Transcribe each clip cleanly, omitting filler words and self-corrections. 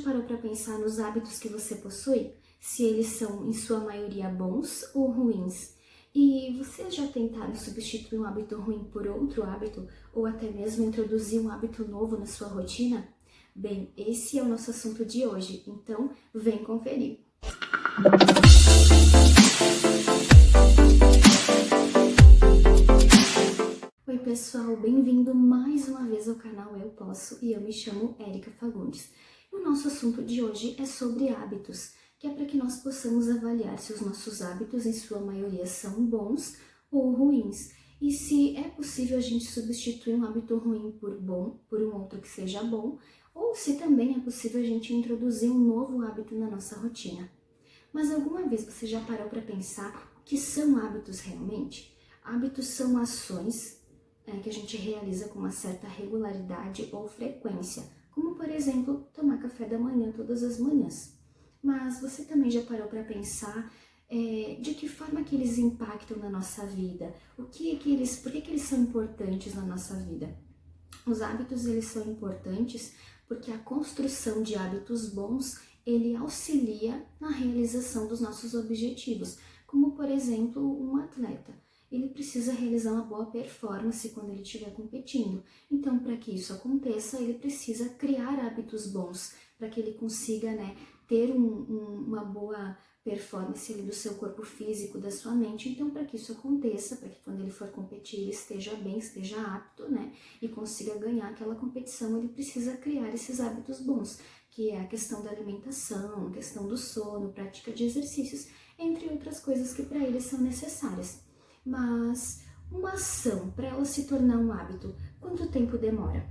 parou para pensar nos hábitos que você possui? Se eles são, em sua maioria, bons ou ruins? E vocês já tentaram substituir um hábito ruim por outro hábito? Ou até mesmo introduzir um hábito novo na sua rotina? Bem, esse é o nosso assunto de hoje, então vem conferir! Oi pessoal, bem-vindo mais uma vez ao canal Eu Posso e eu me chamo Érica Fagundes. O nosso assunto de hoje é sobre hábitos, que é para que nós possamos avaliar se os nossos hábitos, em sua maioria, são bons ou ruins. E se é possível a gente substituir um hábito ruim por um outro que seja bom, ou se também é possível a gente introduzir um novo hábito na nossa rotina. Mas alguma vez você já parou para pensar o que são hábitos realmente? Hábitos são ações que a gente realiza com uma certa regularidade ou frequência, como por exemplo, tomar café da manhã todas as manhãs. Mas você também já parou para pensar de que forma que eles impactam na nossa vida? Por que que eles são importantes na nossa vida? Os hábitos, eles são importantes porque a construção de hábitos bons, ele auxilia na realização dos nossos objetivos, como por exemplo, um atleta. Ele precisa realizar uma boa performance quando ele estiver competindo. Então, para que isso aconteça, ele precisa criar hábitos bons, para que ele consiga, ter uma boa performance ali do seu corpo físico, da sua mente. Então, para que isso aconteça, para que quando ele for competir, ele esteja bem, esteja apto, e consiga ganhar aquela competição, ele precisa criar esses hábitos bons, que é a questão da alimentação, a questão do sono, prática de exercícios, entre outras coisas que para ele são necessárias. Mas uma ação, para ela se tornar um hábito, quanto tempo demora?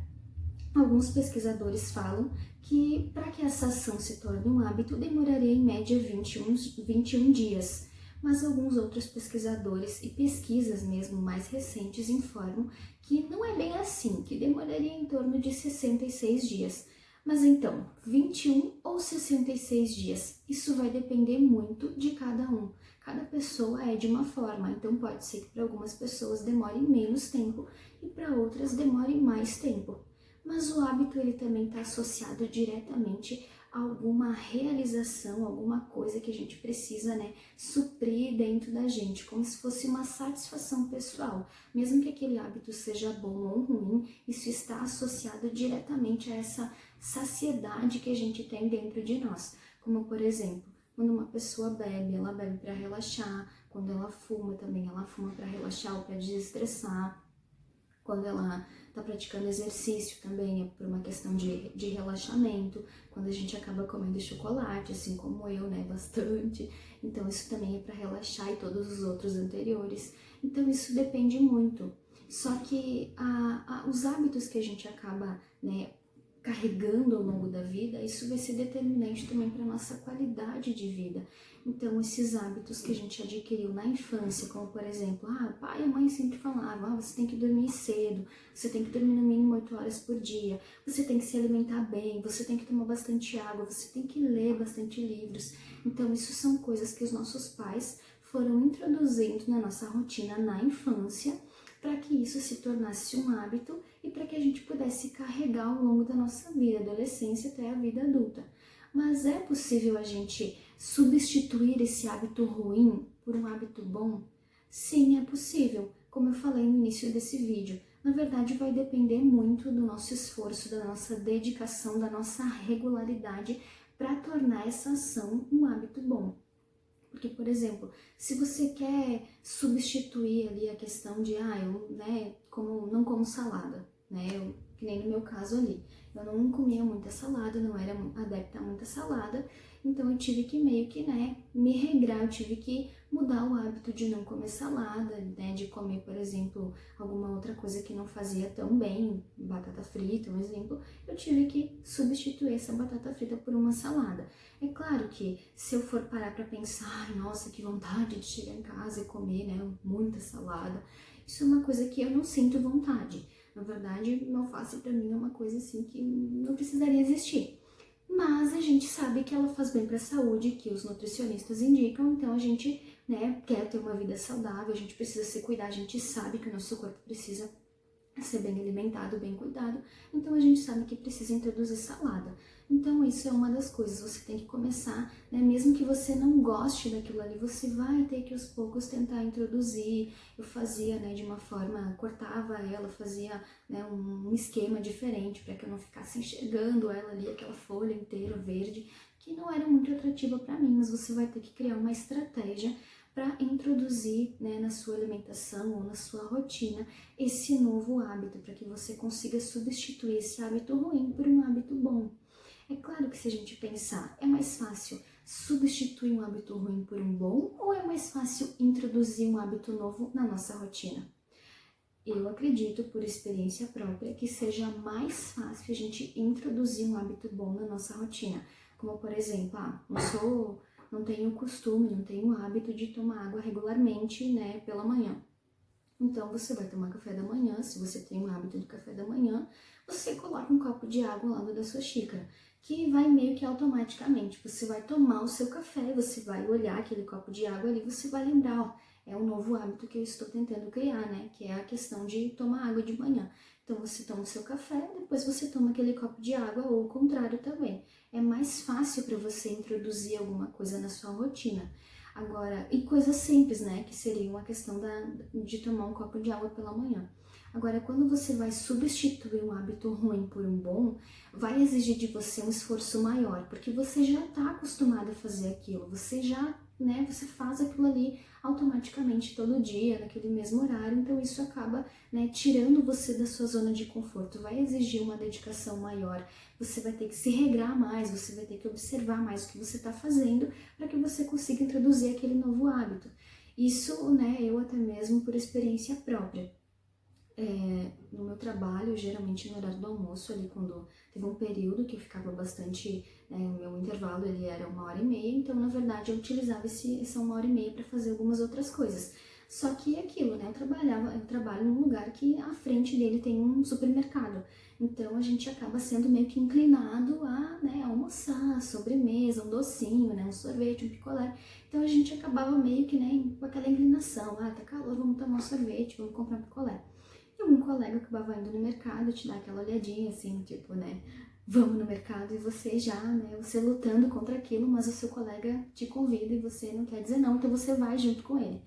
Alguns pesquisadores falam que para que essa ação se torne um hábito, demoraria em média 21 dias. Mas alguns outros pesquisadores e pesquisas mesmo mais recentes informam que não é bem assim, que demoraria em torno de 66 dias. Mas então, 21 ou 66 dias? Isso vai depender muito de cada um. Cada pessoa é de uma forma, então pode ser que para algumas pessoas demore menos tempo e para outras demore mais tempo. Mas o hábito, ele também está associado diretamente a alguma realização, alguma coisa que a gente precisa, suprir dentro da gente, como se fosse uma satisfação pessoal. Mesmo que aquele hábito seja bom ou ruim, isso está associado diretamente a essa saciedade que a gente tem dentro de nós. Como, por exemplo, quando uma pessoa bebe, ela bebe para relaxar. Quando ela fuma também, ela fuma para relaxar ou para desestressar. Quando ela está praticando exercício também, é por uma questão de relaxamento. Quando a gente acaba comendo chocolate, assim como eu, bastante. Então isso também é para relaxar, e todos os outros anteriores. Então isso depende muito. Só que os hábitos que a gente acaba, carregando ao longo da vida, isso vai ser determinante também para a nossa qualidade de vida. Então, esses hábitos que a gente adquiriu na infância, como por exemplo, o pai e a mãe sempre falavam, você tem que dormir cedo, você tem que dormir no mínimo 8 horas por dia, você tem que se alimentar bem, você tem que tomar bastante água, você tem que ler bastante livros. Então, isso são coisas que os nossos pais foram introduzindo na nossa rotina na infância, para que isso se tornasse um hábito e para que a gente pudesse carregar ao longo da nossa vida, adolescência até a vida adulta. Mas é possível a gente substituir esse hábito ruim por um hábito bom? Sim, é possível, como eu falei no início desse vídeo. Na verdade, vai depender muito do nosso esforço, da nossa dedicação, da nossa regularidade para tornar essa ação um hábito bom. Porque, por exemplo, se você quer substituir ali a questão de, eu não como salada, que nem no meu caso ali. Eu não comia muita salada, não era adepta a muita salada, então eu tive que meio que, me regrar, eu tive que mudar o hábito de não comer salada, de comer, por exemplo, alguma outra coisa que não fazia tão bem, batata frita, um exemplo, eu tive que substituir essa batata frita por uma salada. É claro que se eu for parar para pensar, nossa, que vontade de chegar em casa e comer, muita salada, isso é uma coisa que eu não sinto vontade. Na verdade, o alface para mim é uma coisa assim que não precisaria existir. Mas a gente sabe que ela faz bem para a saúde, que os nutricionistas indicam, então a gente, quer ter uma vida saudável, a gente precisa se cuidar, a gente sabe que o nosso corpo precisa ser bem alimentado, bem cuidado, então a gente sabe que precisa introduzir salada. Então isso é uma das coisas, você tem que começar, né? Mesmo que você não goste daquilo ali, você vai ter que aos poucos tentar introduzir. Eu fazia, né, de uma forma, cortava ela, fazia, né, um esquema diferente para que eu não ficasse enxergando ela ali, aquela folha inteira verde, que não era muito atrativa para mim, mas você vai ter que criar uma estratégia para introduzir, né, na sua alimentação ou na sua rotina esse novo hábito, para que você consiga substituir esse hábito ruim por um hábito bom. É claro que se a gente pensar, é mais fácil substituir um hábito ruim por um bom ou é mais fácil introduzir um hábito novo na nossa rotina? Eu acredito, por experiência própria, que seja mais fácil a gente introduzir um hábito bom na nossa rotina. Como, por exemplo, não tenho costume, não tenho hábito de tomar água regularmente, né, pela manhã. Então, você vai tomar café da manhã, se você tem o hábito do café da manhã, você coloca um copo de água ao lado da sua xícara, que vai meio que automaticamente. Você vai tomar o seu café, você vai olhar aquele copo de água ali, você vai lembrar, ó, é um novo hábito que eu estou tentando criar, né? Que é a questão de tomar água de manhã. Então, você toma o seu café, depois você toma aquele copo de água, ou o contrário também. É mais fácil para você introduzir alguma coisa na sua rotina. Agora, e coisas simples, né? Que seria uma questão de tomar um copo de água pela manhã. Agora, quando você vai substituir um hábito ruim por um bom, vai exigir de você um esforço maior, porque você já está acostumado a fazer aquilo, você já, né, você faz aquilo ali automaticamente todo dia, naquele mesmo horário, então isso acaba, né, tirando você da sua zona de conforto, vai exigir uma dedicação maior, você vai ter que se regrar mais, você vai ter que observar mais o que você está fazendo para que você consiga introduzir aquele novo hábito. Isso, né, eu até mesmo por experiência própria. No meu trabalho, geralmente no horário do almoço, ali quando teve um período que eu ficava bastante, né, o meu intervalo ele era 1h30, então na verdade eu utilizava essa 1h30 para fazer algumas outras coisas. Só que é aquilo, né, eu trabalho num lugar que à frente dele tem um supermercado, então a gente acaba sendo meio que inclinado a, né, almoçar, sobremesa, um docinho, né, um sorvete, um picolé, então a gente acabava meio que, né, com aquela inclinação, tá calor, vamos tomar um sorvete, vamos comprar um picolé. E algum colega acabava indo no mercado, te dar aquela olhadinha assim, tipo, né, vamos no mercado e você já, né, você lutando contra aquilo, mas o seu colega te convida e você não quer dizer não, então você vai junto com ele.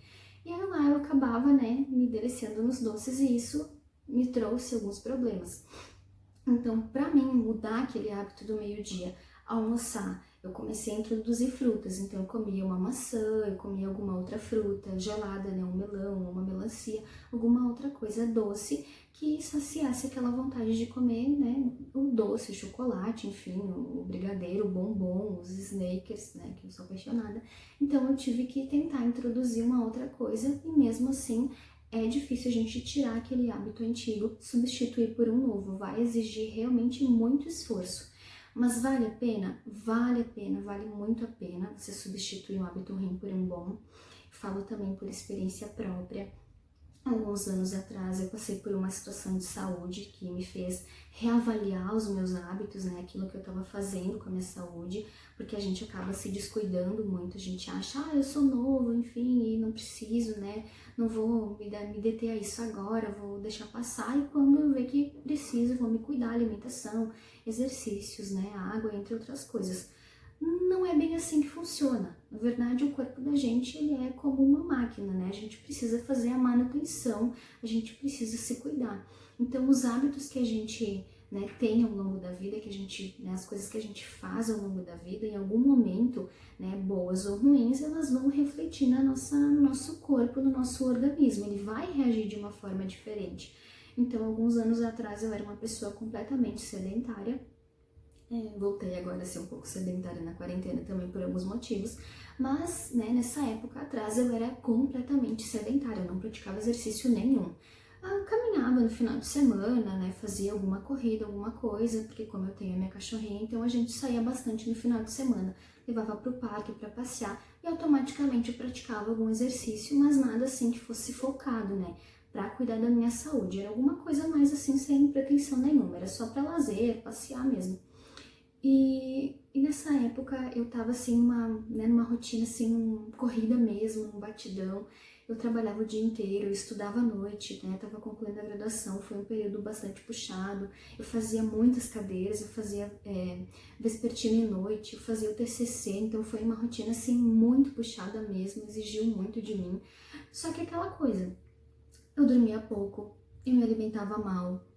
E aí lá eu acabava, né, me deliciando nos doces e isso me trouxe alguns problemas. Então, para mim, mudar aquele hábito do meio-dia, almoçar, eu comecei a introduzir frutas. Então, eu comia uma maçã, eu comia alguma outra fruta gelada, né? Um melão, uma melancia, alguma outra coisa doce que saciasse aquela vontade de comer, né? O doce, o chocolate, enfim, o brigadeiro, o bombom, os Snickers, né? Que eu sou apaixonada. Então, eu tive que tentar introduzir uma outra coisa e mesmo assim é difícil a gente tirar aquele hábito antigo, substituir por um novo, vai exigir realmente muito esforço. Mas vale a pena? Vale a pena, vale muito a pena você substituir um hábito ruim por um bom. Falo também por experiência própria. Alguns anos atrás eu passei por uma situação de saúde que me fez reavaliar os meus hábitos, né, aquilo que eu estava fazendo com a minha saúde, porque a gente acaba se descuidando muito, a gente acha, eu sou novo, enfim, e não preciso, né, não vou me deter a isso agora, vou deixar passar, e quando eu ver que preciso, vou me cuidar, alimentação, exercícios, né, água, entre outras coisas. Não é bem assim que funciona. Na verdade, o corpo da gente ele é como uma máquina, né? A gente precisa fazer a manutenção, a gente precisa se cuidar. Então, os hábitos que a gente, né, tem ao longo da vida, que a gente, né, as coisas que a gente faz ao longo da vida, em algum momento, né, boas ou ruins, elas vão refletir no nosso corpo, no nosso organismo. Ele vai reagir de uma forma diferente. Então, alguns anos atrás, eu era uma pessoa completamente sedentária. Voltei agora a ser um pouco sedentária na quarentena também por alguns motivos, mas, né, nessa época atrás eu era completamente sedentária, eu não praticava exercício nenhum. Eu caminhava no final de semana, né, fazia alguma corrida, alguma coisa, porque como eu tenho a minha cachorrinha, então a gente saía bastante no final de semana, levava para o parque para passear e automaticamente eu praticava algum exercício, mas nada assim que fosse focado, né, para cuidar da minha saúde, era alguma coisa mais assim sem pretensão nenhuma, era só para lazer, passear mesmo. E nessa época eu tava assim, numa rotina assim, corrida mesmo, um batidão. eu trabalhava o dia inteiro, eu estudava à noite, né? Tava concluindo a graduação, foi um período bastante puxado. Eu fazia muitas cadeiras, eu fazia vespertina à noite, eu fazia o TCC, então foi uma rotina assim muito puxada mesmo, exigiu muito de mim. Só que aquela coisa, eu dormia pouco, eu me alimentava mal,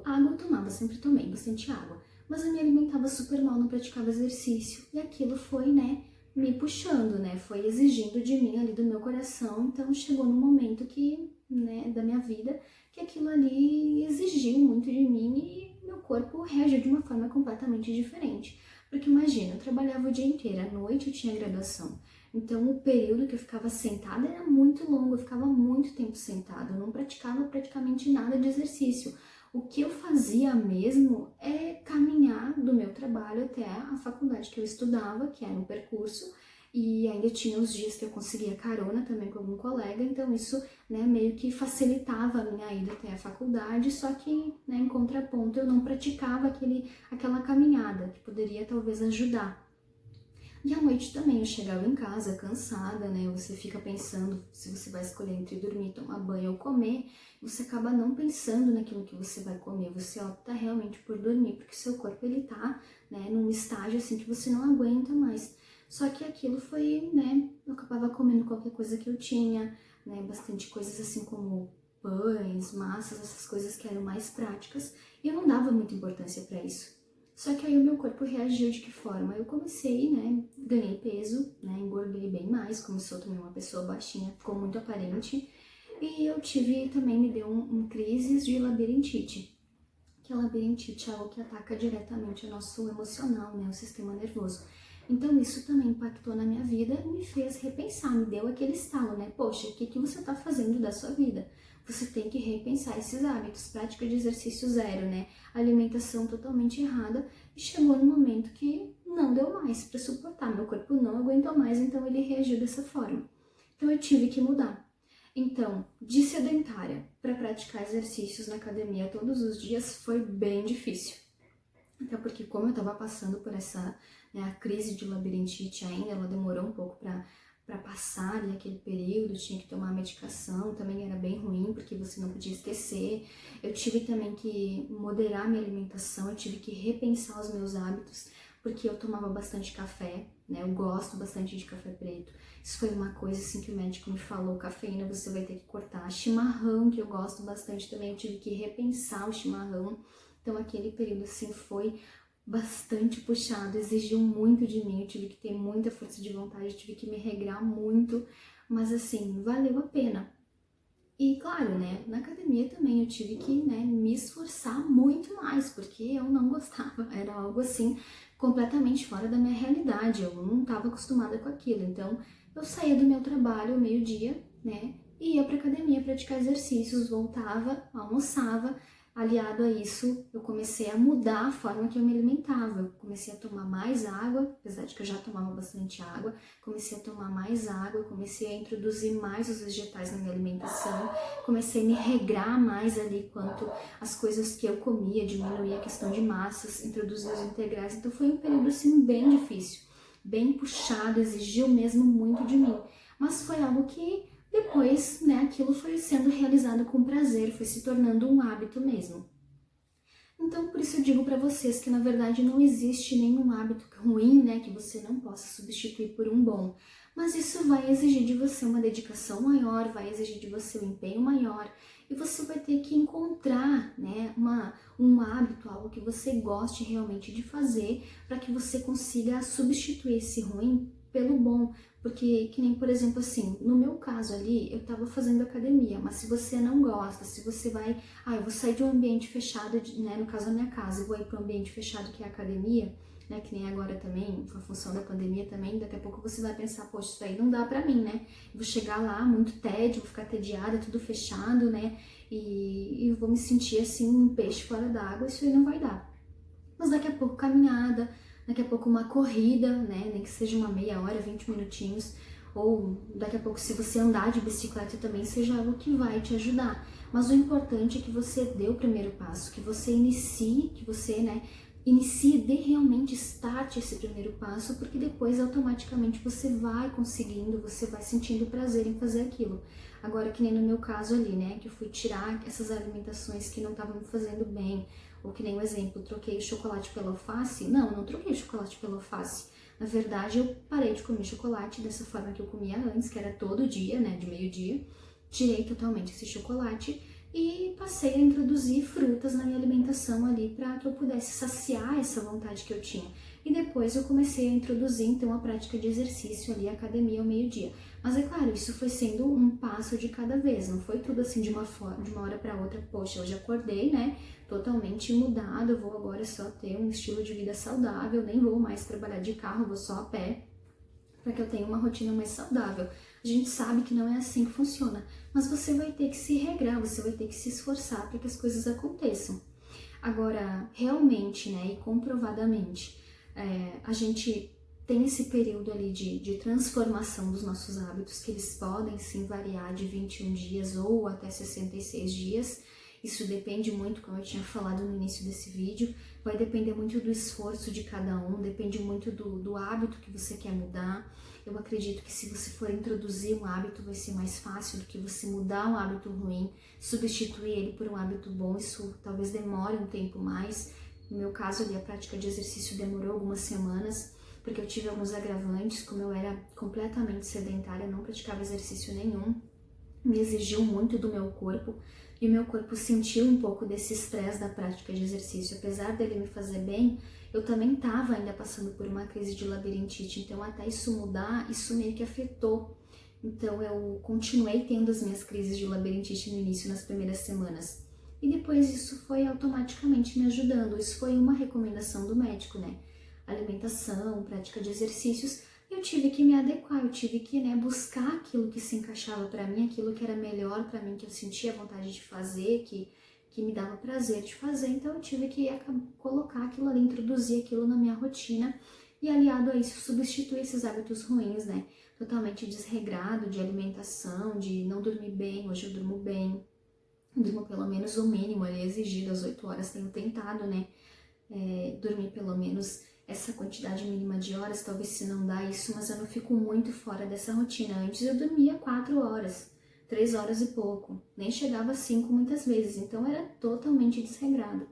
água eu tomava, sempre tomei bastante água, mas eu me alimentava super mal, não praticava exercício, e aquilo foi, né, me puxando, né, foi exigindo de mim ali do meu coração, então chegou num momento que, né, da minha vida, que aquilo ali exigiu muito de mim e meu corpo reagiu de uma forma completamente diferente. Porque imagina, eu trabalhava o dia inteiro, à noite eu tinha graduação, então o período que eu ficava sentada era muito longo, eu ficava muito tempo sentada, eu não praticava praticamente nada de exercício. O que eu fazia mesmo é caminhar do meu trabalho até a faculdade que eu estudava, que era um percurso, e ainda tinha os dias que eu conseguia carona também com algum colega, então isso, né, meio que facilitava a minha ida até a faculdade, só que, né, em contraponto eu não praticava aquela caminhada, que poderia talvez ajudar. E à noite também eu chegava em casa cansada, né? Você fica pensando se você vai escolher entre dormir, tomar banho ou comer, você acaba não pensando naquilo que você vai comer, você opta realmente por dormir, porque seu corpo ele tá, né, num estágio assim que você não aguenta mais. Só que aquilo foi, né, eu acabava comendo qualquer coisa que eu tinha, né, bastante coisas assim como pães, massas, essas coisas que eram mais práticas, e eu não dava muita importância para isso. Só que aí o meu corpo reagiu de que forma? Eu comecei, né, ganhei peso, né, engordei bem mais, como sou também uma pessoa baixinha, ficou muito aparente. E eu tive também, me deu um crises de labirintite. Que a labirintite é algo que ataca diretamente o nosso emocional, né, o sistema nervoso. Então isso também impactou na minha vida e me fez repensar, me deu aquele estalo, né, poxa, o que você tá fazendo da sua vida? Você tem que repensar esses hábitos, prática de exercício zero, né? Alimentação totalmente errada. E chegou no momento que não deu mais para suportar. Meu corpo não aguentou mais, então ele reagiu dessa forma. Então eu tive que mudar. Então, de sedentária para praticar exercícios na academia todos os dias foi bem difícil. Até porque como eu estava passando por essa, né, a crise de labirintite ainda, ela demorou um pouco para passar ali aquele período, tinha que tomar medicação, também era bem ruim, porque você não podia esquecer. Eu tive também que moderar minha alimentação, eu tive que repensar os meus hábitos, porque eu tomava bastante café, né, eu gosto bastante de café preto. Isso foi uma coisa assim que o médico me falou, cafeína você vai ter que cortar. Chimarrão, que eu gosto bastante também, eu tive que repensar o chimarrão. Então aquele período assim foi bastante puxado, exigiu muito de mim, eu tive que ter muita força de vontade, eu tive que me regrar muito, mas assim, valeu a pena. E claro, né, na academia também eu tive que, né, me esforçar muito mais, porque eu não gostava, era algo assim completamente fora da minha realidade, eu não estava acostumada com aquilo, então eu saía do meu trabalho ao meio-dia, né, e ia para academia praticar exercícios, voltava, almoçava. Aliado a isso, eu comecei a mudar a forma que eu me alimentava. Eu comecei a tomar mais água, apesar de que eu já tomava bastante água. Comecei a tomar mais água, comecei a introduzir mais os vegetais na minha alimentação. Comecei a me regrar mais ali quanto às coisas que eu comia, diminuir a questão de massas, introduzir os integrais. Então foi um período assim bem difícil, bem puxado, exigiu mesmo muito de mim. Mas foi algo que depois, né, aquilo foi sendo realizado com prazer, foi se tornando um hábito mesmo. Então, por isso eu digo para vocês que, na verdade, não existe nenhum hábito ruim, né, que você não possa substituir por um bom. Mas isso vai exigir de você uma dedicação maior, vai exigir de você um empenho maior, e você vai ter que encontrar, né, um hábito, algo que você goste realmente de fazer, para que você consiga substituir esse ruim pelo bom. Porque, que nem, por exemplo, assim, no meu caso ali, eu tava fazendo academia, mas se você não gosta, se você vai, eu vou sair de um ambiente fechado, né, no caso da minha casa, eu vou ir para um ambiente fechado que é a academia, né, que nem agora também, com a função da pandemia também, daqui a pouco você vai pensar, poxa, isso aí não dá pra mim, né, eu vou chegar lá, muito tédio, vou ficar tediada, tudo fechado, né, e eu vou me sentir assim, um peixe fora d'água, isso aí não vai dar. Mas daqui a pouco caminhada, daqui a pouco uma corrida, né, nem que seja uma meia hora, 20 minutinhos, ou daqui a pouco se você andar de bicicleta também seja algo que vai te ajudar. Mas o importante é que você dê o primeiro passo, que você inicie, que você, né, inicie, dê realmente start esse primeiro passo, porque depois automaticamente você vai conseguindo, você vai sentindo prazer em fazer aquilo. Agora, que nem no meu caso ali, né, que eu fui tirar essas alimentações que não estavam me fazendo bem, ou que nem um exemplo, troquei o chocolate pela alface. Não troquei o chocolate pela alface. Na verdade, eu parei de comer chocolate dessa forma que eu comia antes, que era todo dia, né, de meio-dia. Tirei totalmente esse chocolate e passei a introduzir frutas na minha alimentação ali para que eu pudesse saciar essa vontade que eu tinha. E depois eu comecei a introduzir então a prática de exercício ali, a academia ao meio-dia. Mas é claro, isso foi sendo um passo de cada vez, não foi tudo assim de uma hora para outra. Poxa, hoje acordei, né, totalmente mudado, eu vou agora só ter um estilo de vida saudável, nem vou mais trabalhar de carro, vou só a pé, para que eu tenha uma rotina mais saudável. A gente sabe que não é assim que funciona, mas você vai ter que se regrar, você vai ter que se esforçar para que as coisas aconteçam. Agora, realmente, né, e comprovadamente, a gente tem esse período ali de transformação dos nossos hábitos, que eles podem sim variar de 21 dias ou até 66 dias. Isso depende muito, como eu tinha falado no início desse vídeo, vai depender muito do esforço de cada um, depende muito do hábito que você quer mudar. Eu acredito que se você for introduzir um hábito vai ser mais fácil do que você mudar um hábito ruim, substituir ele por um hábito bom. Isso talvez demore um tempo mais. No meu caso ali, a prática de exercício demorou algumas semanas, porque eu tive alguns agravantes, como eu era completamente sedentária, não praticava exercício nenhum, me exigiu muito do meu corpo, e o meu corpo sentiu um pouco desse estresse da prática de exercício. Apesar dele me fazer bem, eu também estava ainda passando por uma crise de labirintite, então até isso mudar, isso meio que afetou. Então eu continuei tendo as minhas crises de labirintite no início, nas primeiras semanas. E depois isso foi automaticamente me ajudando. Isso foi uma recomendação do médico, né? Alimentação, prática de exercícios. Eu tive que me adequar, eu tive que, né, buscar aquilo que se encaixava para mim, aquilo que era melhor para mim, que eu sentia vontade de fazer, que me dava prazer de fazer. Então eu tive que colocar aquilo ali, introduzir aquilo na minha rotina e, aliado a isso, substituir esses hábitos ruins, né? Totalmente desregrado de alimentação, de não dormir bem. Hoje eu durmo bem, durmo pelo menos o mínimo ali exigido, às 8 horas. Tenho tentado, né, dormir pelo menos essa quantidade mínima de horas. Talvez se não dá isso, mas eu não fico muito fora dessa rotina. Antes eu dormia 4 horas, 3 horas e pouco, nem chegava a 5 muitas vezes, então era totalmente desregrado.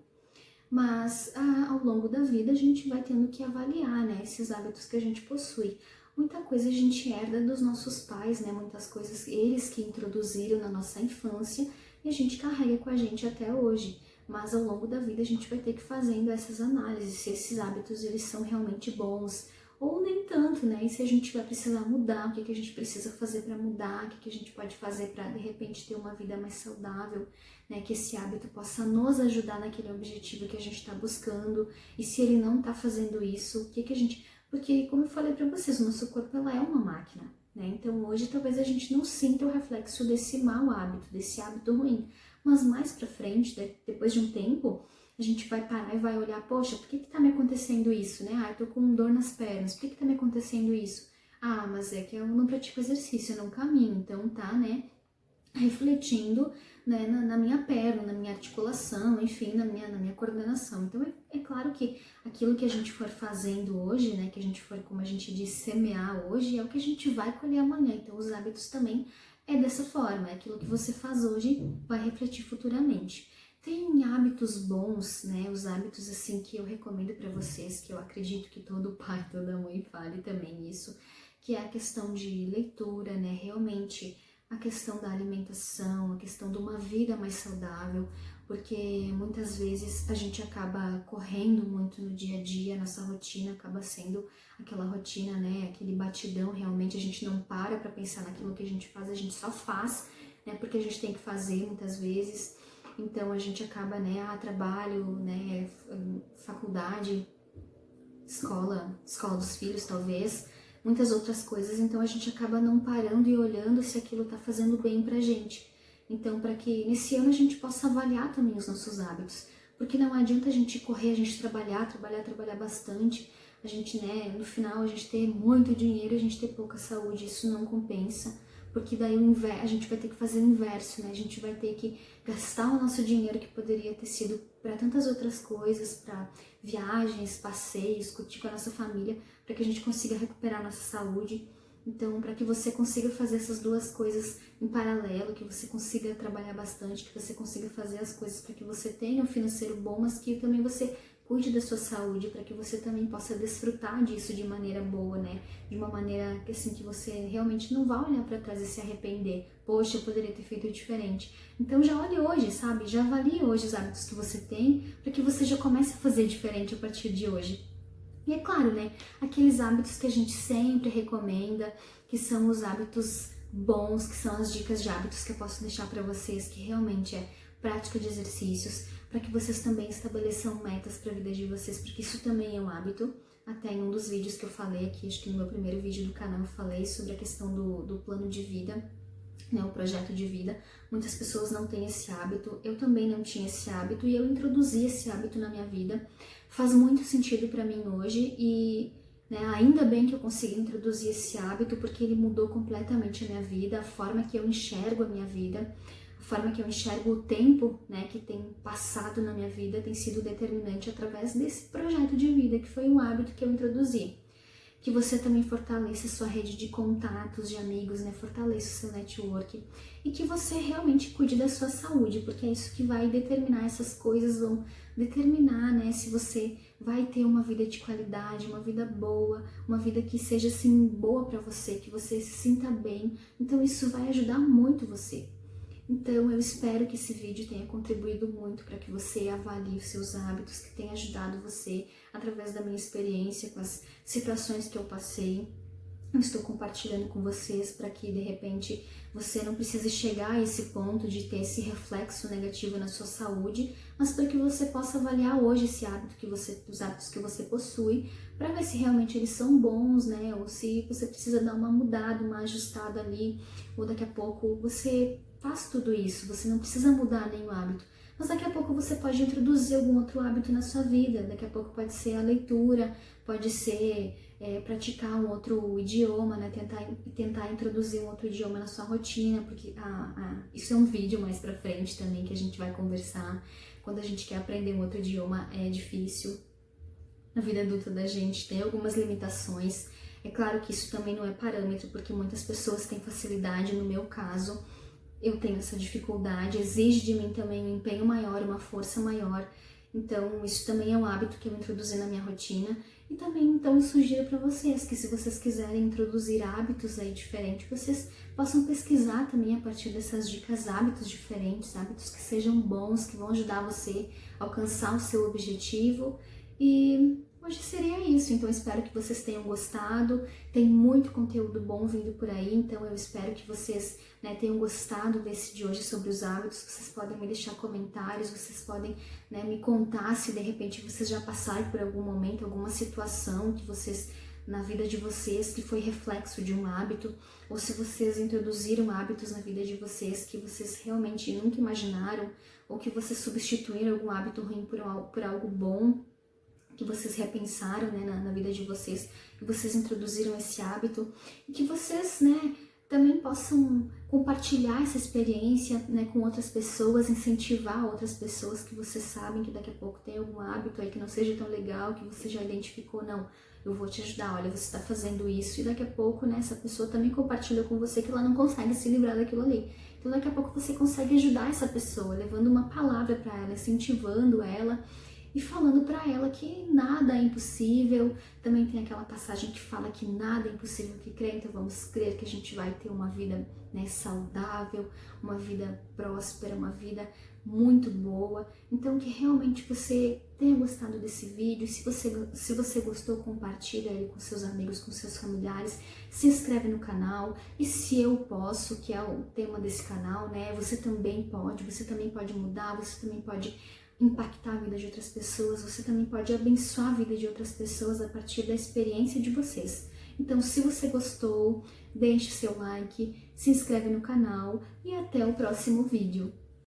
Mas ao longo da vida a gente vai tendo que avaliar, né, esses hábitos que a gente possui. Muita coisa a gente herda dos nossos pais, né, muitas coisas eles que introduziram na nossa infância e a gente carrega com a gente até hoje. Mas ao longo da vida a gente vai ter que ir fazendo essas análises, se esses hábitos eles são realmente bons ou nem tanto, né? E se a gente vai precisar mudar, o que a gente precisa fazer para mudar, o que a gente pode fazer para de repente ter uma vida mais saudável, né? Que esse hábito possa nos ajudar naquele objetivo que a gente está buscando. E se ele não está fazendo isso, o que a gente... Porque, como eu falei para vocês, o nosso corpo ela é uma máquina, né? Então hoje talvez a gente não sinta o reflexo desse mau hábito, desse hábito ruim. Mas mais pra frente, depois de um tempo, a gente vai parar e vai olhar, poxa, por que tá me acontecendo isso, né? Ah, eu tô com dor nas pernas, por que tá me acontecendo isso? Ah, mas é que eu não pratico exercício, eu não caminho, então tá, né, refletindo, né, na minha perna, na minha articulação, enfim, na minha coordenação. Então é claro que aquilo que a gente for fazendo hoje, né, que a gente for, como a gente diz, semear hoje, é o que a gente vai colher amanhã. Então os hábitos também é dessa forma, é aquilo que você faz hoje vai refletir futuramente. Tem hábitos bons, né, os hábitos assim que eu recomendo para vocês, que eu acredito que todo pai, toda mãe fale também isso, que é a questão de leitura, né, realmente a questão da alimentação, a questão de uma vida mais saudável, porque muitas vezes a gente acaba correndo muito no dia a dia, nossa rotina acaba sendo aquela rotina, né, aquele batidão, realmente a gente não para pensar naquilo que a gente faz, a gente só faz, né, porque a gente tem que fazer muitas vezes, então a gente acaba, né, trabalho, né, faculdade, escola dos filhos talvez, muitas outras coisas, então a gente acaba não parando e olhando se aquilo tá fazendo bem pra gente. Então, para que nesse ano a gente possa avaliar também os nossos hábitos, porque não adianta a gente correr, a gente trabalhar bastante, a gente, né, no final a gente ter muito dinheiro, a gente ter pouca saúde, isso não compensa, porque daí a gente vai ter que fazer o inverso, né? A gente vai ter que gastar o nosso dinheiro que poderia ter sido para tantas outras coisas, para viagens, passeios, curtir com a nossa família, para que a gente consiga recuperar a nossa saúde. Então, para que você consiga fazer essas duas coisas em paralelo, que você consiga trabalhar bastante, que você consiga fazer as coisas para que você tenha um financeiro bom, mas que também você cuide da sua saúde, para que você também possa desfrutar disso de maneira boa, né? De uma maneira que, assim, que você realmente não vá olhar para trás e se arrepender. Poxa, eu poderia ter feito diferente. Então já olhe hoje, sabe? Já avalie hoje os hábitos que você tem, para que você já comece a fazer diferente a partir de hoje. E é claro, né, aqueles hábitos que a gente sempre recomenda, que são os hábitos bons, que são as dicas de hábitos que eu posso deixar para vocês, que realmente é prática de exercícios, para que vocês também estabeleçam metas para a vida de vocês, porque isso também é um hábito. Até em um dos vídeos que eu falei aqui, acho que no meu primeiro vídeo do canal eu falei sobre a questão do plano de vida, né, o projeto de vida. Muitas pessoas não têm esse hábito, eu também não tinha esse hábito e eu introduzi esse hábito na minha vida. Faz muito sentido para mim hoje e, né, ainda bem que eu consegui introduzir esse hábito, porque ele mudou completamente a minha vida, a forma que eu enxergo a minha vida, a forma que eu enxergo o tempo, né, que tem passado na minha vida tem sido determinante através desse projeto de vida, que foi um hábito que eu introduzi. Que você também fortaleça a sua rede de contatos, de amigos, né? Fortaleça o seu network e que você realmente cuide da sua saúde, porque é isso que vai determinar, essas coisas vão determinar, né? Se você vai ter uma vida de qualidade, uma vida boa, uma vida que seja assim boa para você, que você se sinta bem. Então isso vai ajudar muito você. Então eu espero que esse vídeo tenha contribuído muito para que você avalie os seus hábitos, que tenha ajudado você através da minha experiência com as situações que eu passei. Eu estou compartilhando com vocês para que de repente você não precise chegar a esse ponto de ter esse reflexo negativo na sua saúde, mas para que você possa avaliar hoje esse hábito os hábitos que você possui, para ver se realmente eles são bons, né? Ou se você precisa dar uma mudada, uma ajustada ali, ou daqui a pouco você faz tudo isso, você não precisa mudar nenhum hábito, mas daqui a pouco você pode introduzir algum outro hábito na sua vida. Daqui a pouco pode ser a leitura, pode ser praticar um outro idioma, né? Tentar introduzir um outro idioma na sua rotina, porque isso é um vídeo mais pra frente também que a gente vai conversar. Quando a gente quer aprender um outro idioma é difícil. Na vida adulta da gente tem algumas limitações. É claro que isso também não é parâmetro, porque muitas pessoas têm facilidade, no meu caso eu tenho essa dificuldade, exige de mim também um empenho maior, uma força maior. Então isso também é um hábito que eu introduzi na minha rotina. E também então eu sugiro para vocês que, se vocês quiserem introduzir hábitos aí diferentes, vocês possam pesquisar também a partir dessas dicas, hábitos diferentes, hábitos que sejam bons, que vão ajudar você a alcançar o seu objetivo. E hoje seria isso, então eu espero que vocês tenham gostado. Tem muito conteúdo bom vindo por aí, então eu espero que vocês, né, tenham gostado desse de hoje sobre os hábitos. Vocês podem me deixar comentários, vocês podem, né, me contar se de repente vocês já passaram por algum momento, alguma situação que vocês, na vida de vocês, que foi reflexo de um hábito, ou se vocês introduziram hábitos na vida de vocês que vocês realmente nunca imaginaram, ou que vocês substituíram algum hábito ruim por algo bom, que vocês repensaram, né, na vida de vocês, que vocês introduziram esse hábito, e que vocês, né, também possam compartilhar essa experiência, né, com outras pessoas, incentivar outras pessoas que vocês sabem que daqui a pouco tem algum hábito aí que não seja tão legal, que você já identificou. Não, eu vou te ajudar, olha, você está fazendo isso, e daqui a pouco, né, essa pessoa também compartilha com você que ela não consegue se livrar daquilo ali. Então daqui a pouco você consegue ajudar essa pessoa, levando uma palavra para ela, incentivando ela, e falando para ela que nada é impossível. Também tem aquela passagem que fala que nada é impossível que crê, então vamos crer que a gente vai ter uma vida, né, saudável, uma vida próspera, uma vida muito boa. Então que realmente você tenha gostado desse vídeo. Se você gostou, compartilha ele com seus amigos, com seus familiares, se inscreve no canal. E se eu posso, que é o tema desse canal, né, você também pode mudar, você também pode impactar a vida de outras pessoas, você também pode abençoar a vida de outras pessoas a partir da experiência de vocês. Então, se você gostou, deixe seu like, se inscreve no canal e até o próximo vídeo.